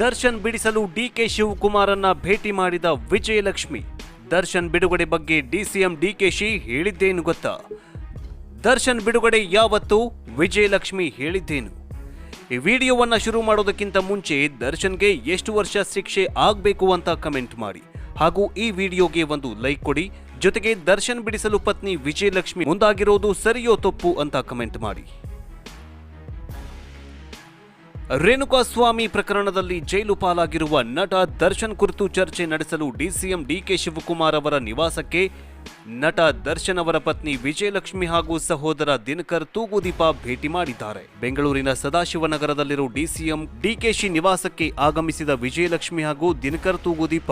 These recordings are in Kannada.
ದರ್ಶನ್ ಬಿಡಿಸಲು ಡಿಕೆ ಶಿವಕುಮಾರನ್ನ ಭೇಟಿ ಮಾಡಿದ ವಿಜಯಲಕ್ಷ್ಮಿ. ದರ್ಶನ್ ಬಿಡುಗಡೆ ಬಗ್ಗೆ ಡಿಸಿಎಂ ಡಿಕೆಶಿ ಹೇಳಿದ್ದೇನು ಗೊತ್ತಾ? ದರ್ಶನ್ ಬಿಡುಗಡೆ ಯಾವತ್ತು, ವಿಜಯಲಕ್ಷ್ಮಿ ಹೇಳಿದ್ದೇನು? ಈ ವಿಡಿಯೋವನ್ನ ಶುರು ಮಾಡೋದಕ್ಕಿಂತ ಮುಂಚೆ ದರ್ಶನ್ಗೆ ಎಷ್ಟು ವರ್ಷ ಶಿಕ್ಷೆ ಆಗಬೇಕು ಅಂತ ಕಮೆಂಟ್ ಮಾಡಿ, ಹಾಗೂ ಈ ವಿಡಿಯೋಗೆ ಒಂದು ಲೈಕ್ ಕೊಡಿ. ಜೊತೆಗೆ ದರ್ಶನ್ ಬಿಡಿಸಲು ಪತ್ನಿ ವಿಜಯಲಕ್ಷ್ಮಿ ಮುಂದಾಗಿರೋದು ಸರಿಯೋ ತಪ್ಪು ಅಂತ ಕಮೆಂಟ್ ಮಾಡಿ. ರೇಣುಕಾಸ್ವಾಮಿ ಪ್ರಕರಣದಲ್ಲಿ ಜೈಲು ಪಾಲಾಗಿರುವ ನಟ ದರ್ಶನ್ ಕುರಿತು ಚರ್ಚೆ ನಡೆಸಲು ಡಿಸಿಎಂ ಡಿಕೆ ಶಿವಕುಮಾರ್ ಅವರ ನಿವಾಸಕ್ಕೆ ನಟ ದರ್ಶನ್ ಅವರ ಪತ್ನಿ ವಿಜಯಲಕ್ಷ್ಮಿ ಹಾಗೂ ಸಹೋದರ ದಿನಕರ್ ತೂಗುದೀಪ ಭೇಟಿ ಮಾಡಿದ್ದಾರೆ. ಬೆಂಗಳೂರಿನ ಸದಾಶಿವನಗರದಲ್ಲಿರುವ ಡಿಸಿಎಂ ಡಿಕೆಶಿ ನಿವಾಸಕ್ಕೆ ಆಗಮಿಸಿದ ವಿಜಯಲಕ್ಷ್ಮಿ ಹಾಗೂ ದಿನಕರ್ ತೂಗುದೀಪ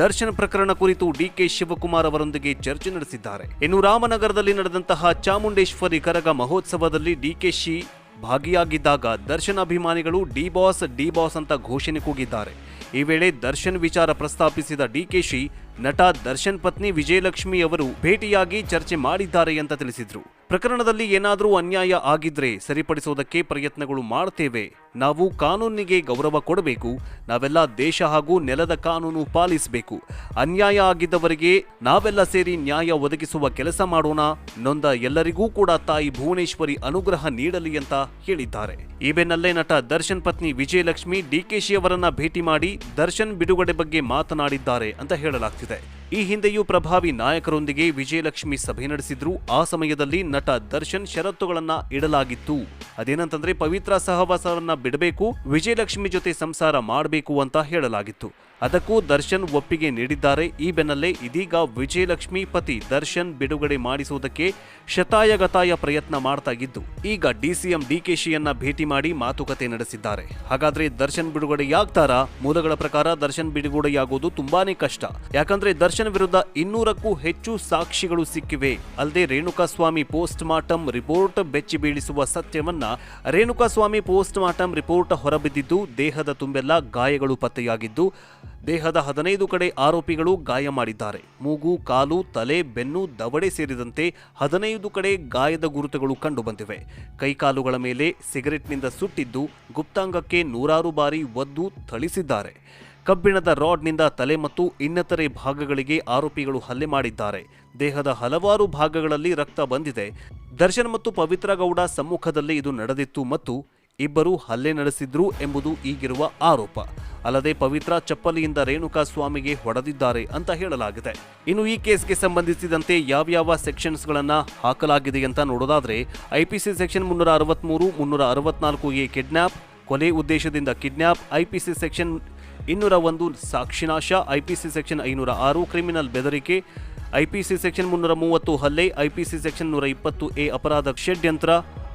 ದರ್ಶನ್ ಪ್ರಕರಣ ಕುರಿತು ಡಿಕೆ ಶಿವಕುಮಾರ್ ಅವರೊಂದಿಗೆ ಚರ್ಚೆ ನಡೆಸಿದ್ದಾರೆ. ಇನ್ನು ರಾಮನಗರದಲ್ಲಿ ನಡೆದಂತಹ ಚಾಮುಂಡೇಶ್ವರಿ ಕರಗ ಮಹೋತ್ಸವದಲ್ಲಿ ಡಿಕೆಶಿ ಭಾಗಿಯಾಗಿದ್ದಾಗ ದರ್ಶನ್ ಅಭಿಮಾನಿಗಳು ಡಿ ಬಾಸ್ ಅಂತ ಘೋಷಣೆ ಕೂಗಿದ್ದಾರೆ. ಈ ವೇಳೆ ದರ್ಶನ್ ವಿಚಾರ ಪ್ರಸ್ತಾಪಿಸಿದ ಡಿಕೆಶಿ ನಟ ದರ್ಶನ್ ಪತ್ನಿ ವಿಜಯಲಕ್ಷ್ಮಿ ಅವರು ಭೇಟಿಯಾಗಿ ಚರ್ಚೆ ಮಾಡಿದ್ದಾರೆ ಅಂತ ತಿಳಿಸಿದ್ರು. ಪ್ರಕರಣದಲ್ಲಿ ಏನಾದರೂ ಅನ್ಯಾಯ ಆಗಿದ್ರೆ ಸರಿಪಡಿಸೋದಕ್ಕೆ ಪ್ರಯತ್ನಗಳು ಮಾಡ್ತೇವೆ. ನಾವು ಕಾನೂನಿಗೆ ಗೌರವ ಕೊಡಬೇಕು. ನಾವೆಲ್ಲ ದೇಶ ಹಾಗೂ ನೆಲದ ಕಾನೂನು ಪಾಲಿಸಬೇಕು. ಅನ್ಯಾಯ ಆಗಿದ್ದವರಿಗೆ ನಾವೆಲ್ಲ ಸೇರಿ ನ್ಯಾಯ ಒದಗಿಸುವ ಕೆಲಸ ಮಾಡೋಣ. ನೊಂದ ಎಲ್ಲರಿಗೂ ಕೂಡ ತಾಯಿ ಭುವನೇಶ್ವರಿ ಅನುಗ್ರಹ ನೀಡಲಿ ಅಂತ ಹೇಳಿದ್ದಾರೆ. ಈ ಬೆನ್ನಲ್ಲೇ ನಟ ದರ್ಶನ್ ಪತ್ನಿ ವಿಜಯಲಕ್ಷ್ಮಿ ಡಿಕೆಶಿ ಅವರನ್ನ ಭೇಟಿ ಮಾಡಿ ದರ್ಶನ್ ಬಿಡುಗಡೆ ಬಗ್ಗೆ ಮಾತನಾಡಿದ್ದಾರೆ ಅಂತ ಹೇಳಲಾಗ್ತಿದೆ. ಈ ಹಿಂದೆಯೂ ಪ್ರಭಾವಿ ನಾಯಕರೊಂದಿಗೆ ವಿಜಯಲಕ್ಷ್ಮಿ ಸಭೆ ನಡೆಸಿದ್ರು. ಆ ಸಮಯದಲ್ಲಿ ನಟ ದರ್ಶನ್ ಷರತ್ತುಗಳನ್ನ ಇಡಲಾಗಿತ್ತು. ಅದೇನಂತಂದ್ರೆ ಪವಿತ್ರ ಸಹವಾಸವನ್ನ ಬಿಡಬೇಕು, ವಿಜಯಲಕ್ಷ್ಮಿ ಜೊತೆ ಸಂಸಾರ ಮಾಡಬೇಕು ಅಂತ ಹೇಳಲಾಗಿತ್ತು. ಅದಕ್ಕೂ ದರ್ಶನ್ ಒಪ್ಪಿಗೆ ನೀಡಿದ್ದಾರೆ. ಈ ಬೆನ್ನಲ್ಲೇ ಇದೀಗ ವಿಜಯಲಕ್ಷ್ಮಿ ಪತಿ ದರ್ಶನ್ ಬಿಡುಗಡೆ ಮಾಡಿಸುವುದಕ್ಕೆ ಶತಾಯಗತಾಯ ಪ್ರಯತ್ನ ಮಾಡ್ತಾ ಇದ್ದು ಈಗ ಡಿಸಿಎಂ ಡಿಕೆಶಿಯನ್ನ ಭೇಟಿ ಮಾಡಿ ಮಾತುಕತೆ ನಡೆಸಿದ್ದಾರೆ. ಹಾಗಾದ್ರೆ ದರ್ಶನ್ ಬಿಡುಗಡೆಯಾಗ್ತಾರಾ? ಮೂಲಗಳ ಪ್ರಕಾರ ದರ್ಶನ್ ಬಿಡುಗಡೆಯಾಗೋದು ತುಂಬಾನೇ ಕಷ್ಟ. ಯಾಕಂದ್ರೆ ದರ್ಶನ್ ವಿರುದ್ಧ 200ಕ್ಕೂ ಹೆಚ್ಚು ಸಾಕ್ಷಿಗಳು ಸಿಕ್ಕಿವೆ. ಅಲ್ಲದೆ ರೇಣುಕಾಸ್ವಾಮಿ ಪೋಸ್ಟ್ ಮಾರ್ಟಮ್ ರಿಪೋರ್ಟ್ ಬೆಚ್ಚಿ ಬೀಳಿಸುವ ಸತ್ಯವನ್ನ ರೇಣುಕಾಸ್ವಾಮಿ ಪೋಸ್ಟ್ ಮಾರ್ಟಮ್ ರಿಪೋರ್ಟ್ ಹೊರಬಿದ್ದಿದ್ದು ದೇಹದ ತುಂಬೆಲ್ಲ ಗಾಯಗಳು ಪತ್ತೆಯಾಗಿದ್ದು ದೇಹದ 15 ಕಡೆ ಆರೋಪಿಗಳು ಗಾಯ ಮಾಡಿದ್ದಾರೆ. ಮೂಗು, ಕಾಲು, ತಲೆ, ಬೆನ್ನು, ದವಡೆ ಸೇರಿದಂತೆ 15 ಕಡೆ ಗಾಯದ ಗುರುತುಗಳು ಕಂಡುಬಂದಿವೆ. ಕೈಕಾಲುಗಳ ಮೇಲೆ ಸಿಗರೆಟ್ನಿಂದ ಸುಟ್ಟಿದ್ದು ಗುಪ್ತಾಂಗಕ್ಕೆ 100 ಬಾರಿ ಒದ್ದು ಥಳಿಸಿದ್ದಾರೆ. ಕಬ್ಬಿಣದ ರಾಡ್ನಿಂದ ತಲೆ ಮತ್ತು ಇನ್ನಿತರೆ ಭಾಗಗಳಿಗೆ ಆರೋಪಿಗಳು ಹಲ್ಲೆ ಮಾಡಿದ್ದಾರೆ. ದೇಹದ ಹಲವಾರು ಭಾಗಗಳಲ್ಲಿ ರಕ್ತ ಬಂದಿದೆ. ದರ್ಶನ್ ಮತ್ತು ಪವಿತ್ರ ಗೌಡ ಸಮ್ಮುಖದಲ್ಲೇ ಇದು ನಡೆದಿತ್ತು ಮತ್ತು ಇಬ್ಬರು ಹಲ್ಲೆ ನಡೆಸಿದ್ರು ಎಂಬುದು ಈಗಿರುವ ಆರೋಪ. ಅಲ್ಲದೆ ಪವಿತ್ರ ಚಪ್ಪಲಿಯಿಂದ ರೇಣುಕಾಸ್ವಾಮಿಗೆ ಹೊಡೆದಿದ್ದಾರೆ ಅಂತ ಹೇಳಲಾಗಿದೆ. ಇನ್ನು ಈ ಕೇಸ್ಗೆ ಸಂಬಂಧಿಸಿದಂತೆ ಯಾವ್ಯಾವ ಸೆಕ್ಷನ್ಸ್ಗಳನ್ನ ಹಾಕಲಾಗಿದೆ ಅಂತ ನೋಡೋದಾದ್ರೆ ಐಪಿಸಿ ಸೆಕ್ಷನ್ 363, 364A ಕಿಡ್ನಾಪ್, ಕೊಲೆ ಉದ್ದೇಶದಿಂದ ಕಿಡ್ನಾಪ್, ಐಪಿಸಿ ಸೆಕ್ಷನ್ 201 ಸಾಕ್ಷಿನಾಶ, ಐಪಿಸಿ ಸೆಕ್ಷನ್ 506 ಕ್ರಿಮಿನಲ್ ಬೆದರಿಕೆ, ಐಪಿಸಿ ಸೆಕ್ಷನ್ 330 ಹಲ್ಲೆ, ಐಪಿಸಿ ಸೆಕ್ಷನ್ 120A ಅಪರಾಧ ಷಡ್ಯಂತ್ರ,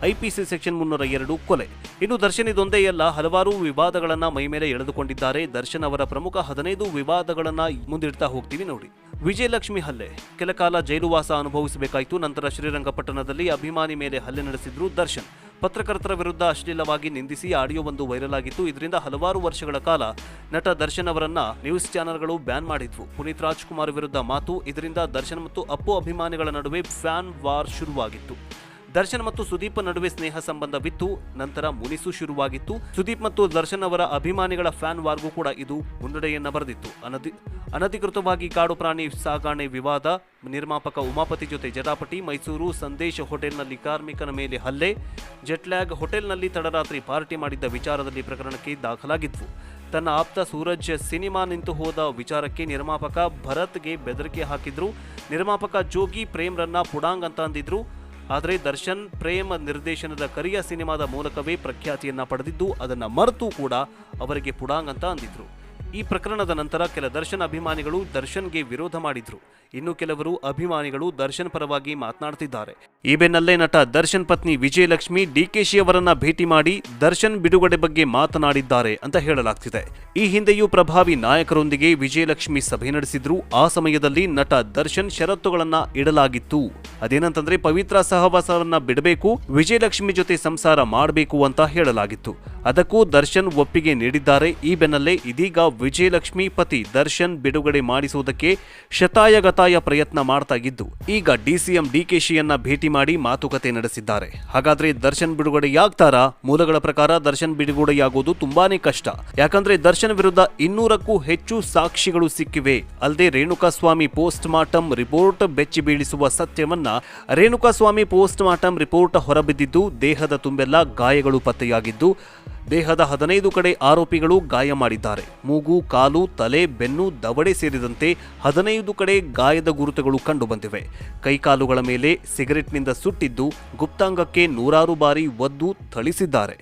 ಐಪಿಸಿ ಸೆಕ್ಷನ್ 302 ಕೊಲೆ. ಇನ್ನು ದರ್ಶನ್ ಇದೊಂದೇ ಅಲ್ಲ, ಹಲವಾರು ವಿವಾದಗಳನ್ನ ಮೈಮೇಲೆ ಎಳೆದುಕೊಂಡಿದ್ದಾರೆ. ದರ್ಶನ್ ಅವರ ಪ್ರಮುಖ 15 ವಿವಾದಗಳನ್ನ ಮುಂದಿಡ್ತಾ ಹೋಗ್ತೀವಿ ನೋಡಿ. ವಿಜಯಲಕ್ಷ್ಮಿ ಹಲ್ಲೆ, ಕೆಲಕಾಲ ಜೈಲುವಾಸ ಅನುಭವಿಸಬೇಕಾಯಿತು. ನಂತರ ಶ್ರೀರಂಗಪಟ್ಟಣದಲ್ಲಿ ಅಭಿಮಾನಿ ಮೇಲೆ ಹಲ್ಲೆ ನಡೆಸಿದ್ರು ದರ್ಶನ್. ಪತ್ರಕರ್ತರ ವಿರುದ್ಧ ಅಶ್ಲೀಲವಾಗಿ ನಿಂದಿಸಿ ಆಡಿಯೋವೊಂದು ವೈರಲ್ ಆಗಿತ್ತು. ಇದರಿಂದ ಹಲವಾರು ವರ್ಷಗಳ ಕಾಲ ನಟ ದರ್ಶನ್ ಅವರನ್ನ ನ್ಯೂಸ್ ಚಾನೆಲ್ಗಳು ಬ್ಯಾನ್ ಮಾಡಿದ್ವು. ಪುನೀತ್ ರಾಜ್ಕುಮಾರ್ ವಿರುದ್ಧ ಮಾತು. ಇದರಿಂದ ದರ್ಶನ್ ಮತ್ತು ಅಪ್ಪು ಅಭಿಮಾನಿಗಳ ನಡುವೆ ಫ್ಯಾನ್ ವಾರ್ ಶುರುವಾಗಿತ್ತು. ದರ್ಶನ್ ಮತ್ತು ಸುದೀಪ್ ನಡುವೆ ಸ್ನೇಹ ಸಂಬಂಧವಿತ್ತು. ನಂತರ ಮುನಿಸು ಶುರುವಾಗಿತ್ತು. ಸುದೀಪ್ ಮತ್ತು ದರ್ಶನ್ ಅವರ ಅಭಿಮಾನಿಗಳ ಫ್ಯಾನ್ ವಾರ್ಗೂ ಕೂಡ ಇದು ಮುನ್ನಡೆಯನ್ನ ಬರೆದಿತ್ತು. ಅನಧಿಕೃತವಾಗಿ ಕಾಡು ಪ್ರಾಣಿ ಸಾಗಣೆ ವಿವಾದ, ನಿರ್ಮಾಪಕ ಉಮಾಪತಿ ಜೊತೆ ಜಟಾಪಟಿ, ಮೈಸೂರು ಸಂದೇಶ್ ಹೋಟೆಲ್ನಲ್ಲಿ ಕಾರ್ಮಿಕನ ಮೇಲೆ ಹಲ್ಲೆ, ಜೆಟ್ಲ್ಯಾಗ್ ಹೋಟೆಲ್ನಲ್ಲಿ ತಡರಾತ್ರಿ ಪಾರ್ಟಿ ಮಾಡಿದ್ದ ವಿಚಾರದಲ್ಲಿ ಪ್ರಕರಣಕ್ಕೆ ದಾಖಲಾಗಿದ್ವು. ತನ್ನ ಆಪ್ತ ಸೂರಜ್ ಸಿನಿಮಾ ನಿಂತು ಹೋದ ವಿಚಾರಕ್ಕೆ ನಿರ್ಮಾಪಕ ಭರತ್ಗೆ ಬೆದರಿಕೆ ಹಾಕಿದ್ರು. ನಿರ್ಮಾಪಕ ಜೋಗಿ ಪ್ರೇಮ್ರನ್ನ ಪುಡಾಂಗ್ ಅಂತ ಅಂದಿದ್ರು. ಆದರೆ ದರ್ಶನ್ ಪ್ರೇಮ್ ನಿರ್ದೇಶನದ ಕರಿಯ ಸಿನಿಮಾದ ಮೂಲಕವೇ ಪ್ರಖ್ಯಾತಿಯನ್ನ ಪಡೆದಿದ್ದು ಅದನ್ನ ಮರೆತು ಕೂಡ ಅವರಿಗೆ ಪುಡಾಂಗ್ ಅಂತ ಅಂದಿದ್ರು. ಈ ಪ್ರಕರಣದ ನಂತರ ಕೆಲ ದರ್ಶನ್ ಅಭಿಮಾನಿಗಳು ದರ್ಶನ್ಗೆ ವಿರೋಧ ಮಾಡಿದ್ರು. ಇನ್ನು ಕೆಲವರು ಅಭಿಮಾನಿಗಳು ದರ್ಶನ್ ಪರವಾಗಿ ಮಾತನಾಡ್ತಿದ್ದಾರೆ. ಈ ಬೆನ್ನಲ್ಲೇ ನಟ ದರ್ಶನ್ ಪತ್ನಿ ವಿಜಯಲಕ್ಷ್ಮಿ ಡಿಕೆಶಿ ಅವರನ್ನ ಭೇಟಿ ಮಾಡಿ ದರ್ಶನ್ ಬಿಡುಗಡೆ ಬಗ್ಗೆ ಮಾತನಾಡಿದ್ದಾರೆ ಅಂತ ಹೇಳಲಾಗ್ತಿದೆ. ಈ ಹಿಂದೆಯೂ ಪ್ರಭಾವಿ ನಾಯಕರೊಂದಿಗೆ ವಿಜಯಲಕ್ಷ್ಮಿ ಸಭೆ ನಡೆಸಿದ್ರು. ಆ ಸಮಯದಲ್ಲಿ ನಟ ದರ್ಶನ್ ಷರತ್ತುಗಳನ್ನ ಇಡಲಾಗಿತ್ತು. ಅದೇನಂತಂದ್ರೆ ಪವಿತ್ರ ಸಹವಾಸವನ್ನ ಬಿಡಬೇಕು, ವಿಜಯಲಕ್ಷ್ಮಿ ಜೊತೆ ಸಂಸಾರ ಮಾಡಬೇಕು ಅಂತ ಹೇಳಲಾಗಿತ್ತು. ಅದಕ್ಕೂ ದರ್ಶನ್ ಒಪ್ಪಿಗೆ ನೀಡಿದ್ದಾರೆ. ಈ ಬೆನ್ನಲ್ಲೇ ಇದೀಗ ವಿಜಯಲಕ್ಷ್ಮಿ ಪತಿ ದರ್ಶನ್ ಬಿಡುಗಡೆ ಮಾಡಿಸುವುದಕ್ಕೆ ಶತಾಯಗತಾಯ ಪ್ರಯತ್ನ ಮಾಡ್ತಾ ಇದ್ದು ಈಗ ಡಿಸಿಎಂ ಡಿಕೆಶಿಯನ್ನ ಭೇಟಿ ಮಾಡಿ ಮಾತುಕತೆ ನಡೆಸಿದ್ದಾರೆ. ಹಾಗಾದ್ರೆ ದರ್ಶನ್ ಬಿಡುಗಡೆಯಾಗ್ತಾರಾ? ಮೂಲಗಳ ಪ್ರಕಾರ ದರ್ಶನ್ ಬಿಡುಗಡೆಯಾಗುವುದು ತುಂಬಾನೇ ಕಷ್ಟ. ಯಾಕಂದ್ರೆ ದರ್ಶನ್ ವಿರುದ್ಧ 200ಕ್ಕೂ ಹೆಚ್ಚು ಸಾಕ್ಷಿಗಳು ಸಿಕ್ಕಿವೆ. ಅಲ್ಲದೆ ರೇಣುಕಾಸ್ವಾಮಿ ಪೋಸ್ಟ್ ಮಾರ್ಟಮ್ ರಿಪೋರ್ಟ್ ಬೆಚ್ಚಿ ಬೀಳಿಸುವ ಸತ್ಯವನ್ನ ರೇಣುಕಾಸ್ವಾಮಿ ಪೋಸ್ಟ್ ಮಾರ್ಟಮ್ ರಿಪೋರ್ಟ್ ಹೊರಬಿದ್ದಿದ್ದು ದೇಹದ ತುಂಬೆಲ್ಲ ಗಾಯಗಳು ಪತ್ತೆಯಾಗಿದ್ದು ದೇಹದ 15 ಕಡೆ ಆರೋಪಿಗಳು ಗಾಯ ಮಾಡಿದ್ದಾರೆ. ಮೂಗು, ಕಾಲು, ತಲೆ, ಬೆನ್ನು, ದವಡೆ ಸೇರಿದಂತೆ 15 ಕಡೆ ಗಾಯದ ಗುರುತುಗಳು ಕಂಡುಬಂದಿವೆ. ಕೈಕಾಲುಗಳ ಮೇಲೆ ಸಿಗರೆಟ್ನಿಂದ ಸುಟ್ಟಿದ್ದು ಗುಪ್ತಾಂಗಕ್ಕೆ 100 ಬಾರಿ ಒದ್ದು ಥಳಿಸಿದ್ದಾರೆ.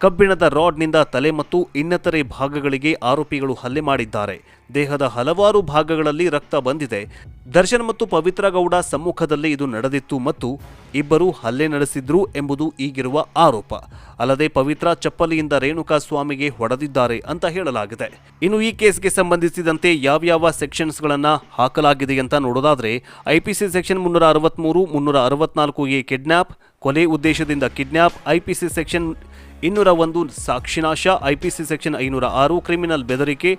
ಕಬ್ಬಿಣದ ರಾಡ್ನಿಂದ ತಲೆ ಮತ್ತು ಇನ್ನಿತರೆ ಭಾಗಗಳಿಗೆ ಆರೋಪಿಗಳು ಹಲ್ಲೆ ಮಾಡಿದ್ದಾರೆ. ದೇಹದ ಹಲವಾರು ಭಾಗಗಳಲ್ಲಿ ರಕ್ತ ಬಂದಿದೆ. ದರ್ಶನ್ ಮತ್ತು ಪವಿತ್ರ ಗೌಡ ಸಮ್ಮುಖದಲ್ಲೇ ಇದು ನಡೆದಿತ್ತು ಮತ್ತು ಇಬ್ಬರು ಹಲ್ಲೆ ನಡೆಸಿದ್ರು ಎಂಬುದು ಈಗಿರುವ ಆರೋಪ. ಅಲ್ಲದೆ ಪವಿತ್ರ ಚಪ್ಪಲಿಯಿಂದ ರೇಣುಕಾಸ್ವಾಮಿಗೆ ಹೊಡೆದಿದ್ದಾರೆ ಅಂತ ಹೇಳಲಾಗಿದೆ. ಇನ್ನು ಈ ಕೇಸ್ಗೆ ಸಂಬಂಧಿಸಿದಂತೆ ಯಾವ್ಯಾವ ಸೆಕ್ಷನ್ಸ್ಗಳನ್ನು ಹಾಕಲಾಗಿದೆ ಅಂತ ನೋಡೋದಾದ್ರೆ ಐಪಿಸಿ ಸೆಕ್ಷನ್ 363, 364 ಕಿಡ್ನಾಪ್, ಕೊಲೆ ಉದ್ದೇಶದಿಂದ ಕಿಡ್ನಾಪ್, ಐಪಿಸಿ ಸೆಕ್ಷನ್ 201 ಸಾಕ್ಷಿನಾಶ, ಐಪಿಸಿ ಸೆಕ್ಷನ್ 506 ಕ್ರಿಮಿನಲ್ ಬೆದರಿಕೆ,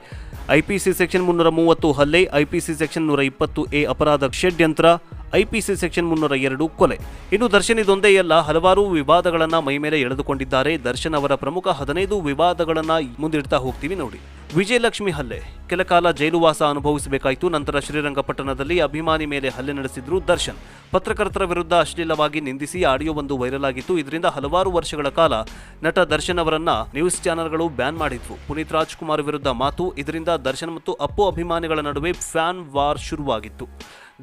ಐಪಿಸಿ ಸೆಕ್ಷನ್ 330 ಹಲ್ಲೆ, ಐಪಿಸಿ ಸೆಕ್ಷನ್ 120A ಅಪರಾಧ ಷಡ್ಯಂತ್ರ, ಐಪಿಸಿ ಸೆಕ್ಷನ್ 302 ಕೊಲೆ. ಇನ್ನು ದರ್ಶನ್ ಇದೊಂದೇ ಅಲ್ಲ, ಹಲವಾರು ವಿವಾದಗಳನ್ನ ಮೈಮೇಲೆ ಎಳೆದುಕೊಂಡಿದ್ದಾರೆ. ದರ್ಶನ್ ಅವರ ಪ್ರಮುಖ 15 ವಿವಾದಗಳನ್ನ ಮುಂದಿಡ್ತಾ ಹೋಗ್ತೀವಿ ನೋಡಿ. ವಿಜಯಲಕ್ಷ್ಮಿ ಹಲ್ಲೆ, ಕೆಲ ಕಾಲ ಜೈಲುವಾಸ ಅನುಭವಿಸಬೇಕಾಯಿತು. ನಂತರ ಶ್ರೀರಂಗಪಟ್ಟಣದಲ್ಲಿ ಅಭಿಮಾನಿ ಮೇಲೆ ಹಲ್ಲೆ ನಡೆಸಿದ್ರು ದರ್ಶನ್. ಪತ್ರಕರ್ತರ ವಿರುದ್ಧ ಅಶ್ಲೀಲವಾಗಿ ನಿಂದಿಸಿ ಆಡಿಯೋವೊಂದು ವೈರಲ್ ಆಗಿತ್ತು. ಇದರಿಂದ ಹಲವಾರು ವರ್ಷಗಳ ಕಾಲ ನಟ ದರ್ಶನ್ ಅವರನ್ನ ನ್ಯೂಸ್ ಚಾನೆಲ್ಗಳು ಬ್ಯಾನ್ ಮಾಡಿದ್ವು. ಪುನೀತ್ ರಾಜ್ಕುಮಾರ್ ವಿರುದ್ಧ ಮಾತು, ಇದರಿಂದ ದರ್ಶನ್ ಮತ್ತು ಅಪ್ಪು ಅಭಿಮಾನಿಗಳ ನಡುವೆ ಫ್ಯಾನ್ ವಾರ್ ಶುರುವಾಗಿತ್ತು.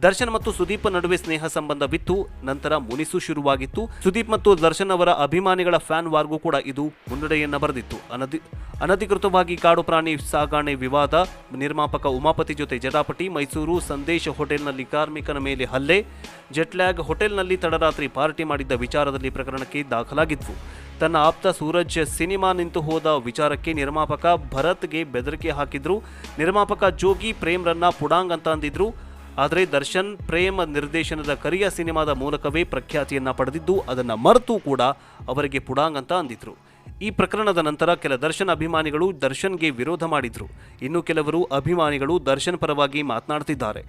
ದರ್ಶನ್ ಮತ್ತು ಸುದೀಪ್ ನಡುವೆ ಸ್ನೇಹ ಸಂಬಂಧವಿತ್ತು. ನಂತರ ಮುನಿಸು ಶುರುವಾಗಿತ್ತು. ಸುದೀಪ್ ಮತ್ತು ದರ್ಶನ್ ಅವರ ಅಭಿಮಾನಿಗಳ ಫ್ಯಾನ್ ವಾರ್ಗೂ ಕೂಡ ಇದು ಮುನ್ನಡೆಯನ್ನ ಬರೆದಿತ್ತು. ಅನಧಿಕೃತವಾಗಿ ಕಾಡು ಪ್ರಾಣಿ ಸಾಗಣೆ ವಿವಾದ, ನಿರ್ಮಾಪಕ ಉಮಾಪತಿ ಜೊತೆ ಜಟಾಪಟಿ, ಮೈಸೂರು ಸಂದೇಶ್ ಹೋಟೆಲ್ನಲ್ಲಿ ಕಾರ್ಮಿಕನ ಮೇಲೆ ಹಲ್ಲೆ, ಜೆಟ್ಲ್ಯಾಗ್ ಹೋಟೆಲ್ನಲ್ಲಿ ತಡರಾತ್ರಿ ಪಾರ್ಟಿ ಮಾಡಿದ್ದ ವಿಚಾರದಲ್ಲಿ ಪ್ರಕರಣಕ್ಕೆ ದಾಖಲಾಗಿದ್ವು. ತನ್ನ ಆಪ್ತ ಸೂರಜ್ ಸಿನಿಮಾ ನಿಂತು ಹೋದ ವಿಚಾರಕ್ಕೆ ನಿರ್ಮಾಪಕ ಭರತ್ಗೆ ಬೆದರಿಕೆ ಹಾಕಿದ್ರು. ನಿರ್ಮಾಪಕ ಜೋಗಿ ಪ್ರೇಮ್ರನ್ನ ಪುಡಾಂಗ್ ಅಂತ ಅಂದಿದ್ರು. ಆದರೆ ದರ್ಶನ್ ಪ್ರೇಮ್ ನಿರ್ದೇಶನದ ಕರಿಯ ಸಿನಿಮಾದ ಮೂಲಕವೇ ಪ್ರಖ್ಯಾತಿಯನ್ನ ಪಡೆದಿದ್ದು ಅದನ್ನ ಮರೆತು ಕೂಡ ಅವರಿಗೆ ಪುಡಾಂಗ್ ಅಂತ ಅಂದಿದ್ರು. ಈ ಪ್ರಕರಣದ ನಂತರ ಕೆಲ ದರ್ಶನ್ ಅಭಿಮಾನಿಗಳು ದರ್ಶನ್ಗೆ ವಿರೋಧ ಮಾಡಿದ್ರು. ಇನ್ನು ಕೆಲವರು ಅಭಿಮಾನಿಗಳು ದರ್ಶನ್ ಪರವಾಗಿ ಮಾತನಾಡ್ತಿದ್ದಾರೆ.